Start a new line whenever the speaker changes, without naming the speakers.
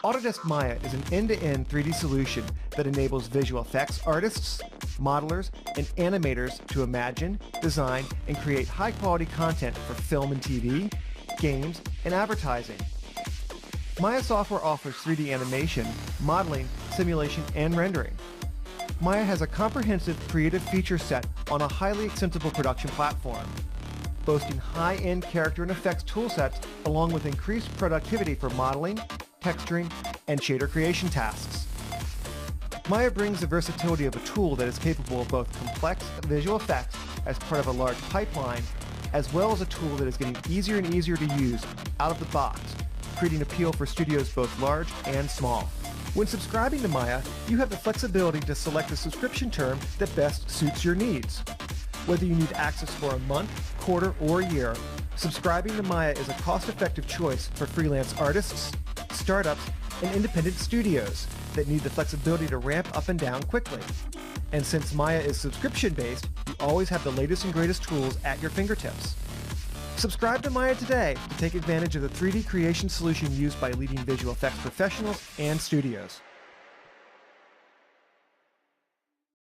Autodesk Maya is an end-to-end 3D solution that enables visual effects artists, modelers, and animators to imagine, design, and create high-quality content for film and TV, games, and advertising. Maya software offers 3D animation, modeling, simulation, and rendering. Maya has a comprehensive creative feature set on a highly extensible production platform, boasting high-end character and effects toolsets along with increased productivity for modeling, texturing, and shader creation tasks. Maya brings the versatility of a tool that is capable of both complex visual effects as part of a large pipeline, as well as a tool that is getting easier and easier to use out of the box, creating appeal for studios both large and small. When subscribing to Maya, you have the flexibility to select a subscription term that best suits your needs. Whether you need access for a month, quarter, or year, subscribing to Maya is a cost-effective choice for freelance artists, startups, and independent studios that need the flexibility to ramp up and down quickly. And since Maya is subscription-based, you always have the latest and greatest tools at your fingertips. Subscribe to Maya today to take advantage of the 3D creation solution used by leading visual effects professionals and studios.